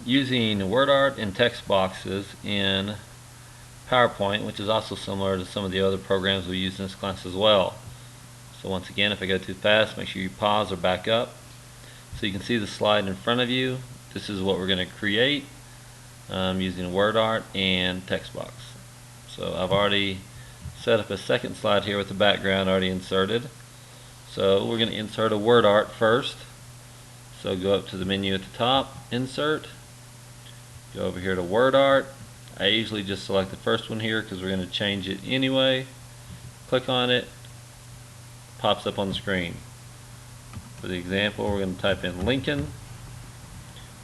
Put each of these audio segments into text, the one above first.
using WordArt and text boxes in PowerPoint, which is also similar to some of the other programs we use in this class as well. So once again, if I go too fast, make sure you pause or back up so you can see the slide in front of you. This is what we're going to create using WordArt and text box. So I've already set up a second slide here with the background already inserted. So we're going to insert a WordArt first. So go up to the menu at the top, insert, go over here to WordArt. I usually just select the first one here because we're going to change it anyway. Click on it, pops up on the screen. For the example, we're going to type in Lincoln.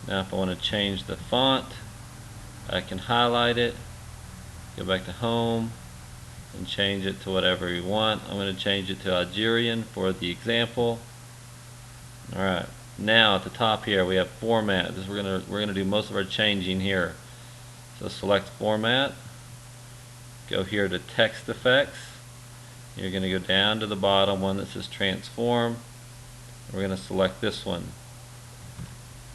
Now if I want to change the font, I can highlight it, go back to home, and change it to whatever you want. I'm going to change it to Algerian for the example. Alright, now at the top here we have format. We're going to do most of our changing here. So select format, go here to text effects. You're going to go down to the bottom one that says transform. We're going to select this one.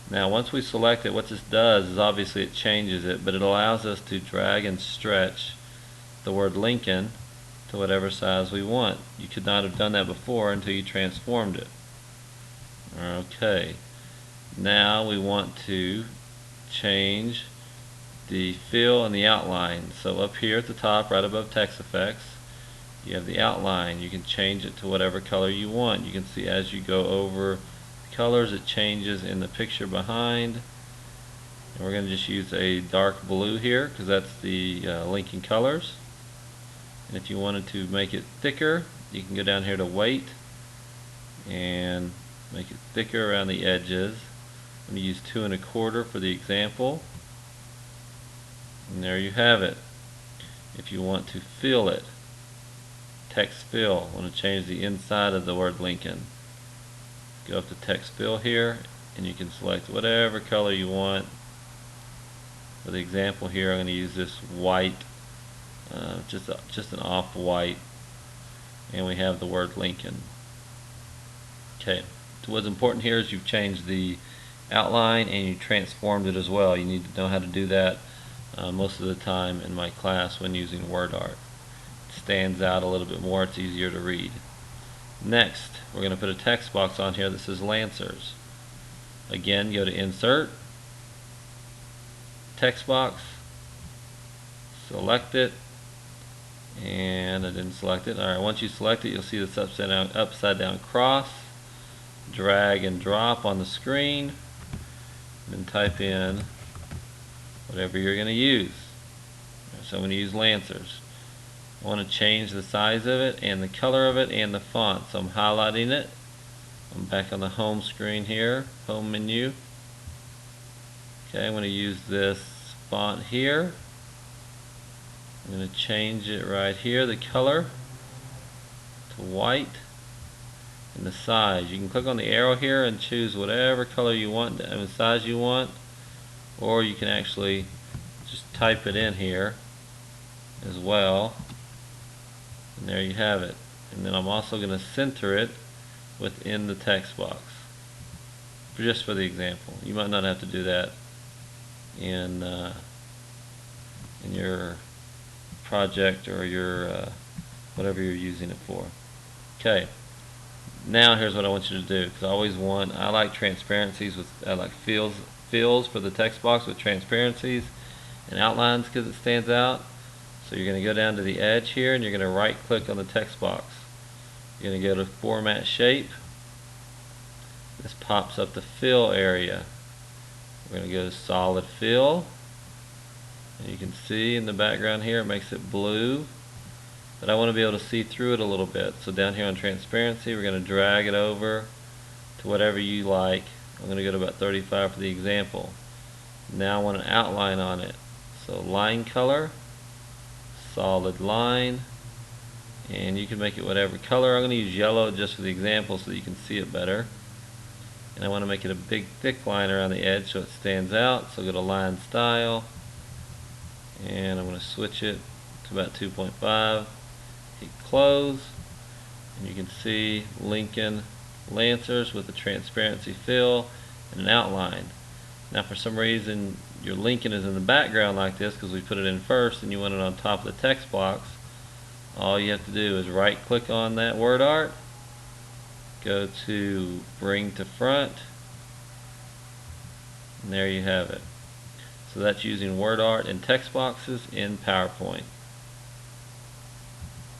Now once we select it, what this does is obviously it changes it, but it allows us to drag and stretch the word Lincoln to whatever size we want. You could not have done that before until you transformed it. Okay, now we want to change the fill and the outline. So up here at the top, right above text effects, you have the outline. You can change it to whatever color you want. You can see as you go over colors, it changes in the picture behind. And we're going to just use a dark blue here because that's the linking colors. And if you wanted to make it thicker, you can go down here to weight and make it thicker around the edges. I'm going to use 2 1/4 for the example. And there you have it. If you want to fill it, text fill, I want to change the inside of the word Lincoln. Go up to text fill here and you can select whatever color you want. For the example here, I'm going to use this white, just an off-white, and we have the word Lincoln. Okay, so what's important here is you've changed the outline and you transformed it as well. You need to know how to do that most of the time in my class when using WordArt. It stands out a little bit more, it's easier to read. Next, we're going to put a text box on here that says Lancers. Again, go to Insert, Text Box, select it, and I didn't select it. Alright, once you select it, you'll see this upside down cross. Drag and drop on the screen, and then type in whatever you're going to use. So I'm going to use Lancers. I want to change the size of it and the color of it and the font. So I'm highlighting it. I'm back on the home screen here, home menu. Okay, I'm going to use this font here. I'm going to change it right here, the color to white, and the size. You can click on the arrow here and choose whatever color you want and size you want, or you can actually just type it in here as well, and there you have it. And then I'm also going to center it within the text box, just for the example. You might not have to do that in your project or your whatever you're using it for. Okay, now here's what I want you to do, because I like transparencies I like fills for the text box with transparencies and outlines because it stands out. So you're going to go down to the edge here and you're going to right click on the text box. You're going to go to Format Shape. This pops up the fill area. We're going to go to Solid Fill, and you can see in the background here it makes it blue, but I want to be able to see through it a little bit. So down here on Transparency, we're going to drag it over to whatever you like. I'm going to go to about 35 for the example. Now I want an outline on it. So line color, solid line, and you can make it whatever color. I'm going to use yellow just for the example so that you can see it better. And I want to make it a big thick line around the edge so it stands out. So go to Line Style, and I'm going to switch it to about 2.5. Hit Close, and you can see Lincoln Lancers with a transparency fill and an outline. Now for some reason your Lincoln is in the background like this because we put it in first and you want it on top of the text box, all you have to do is right click on that word art, go to bring to front, and there you have it. So that's using word art and text boxes in PowerPoint.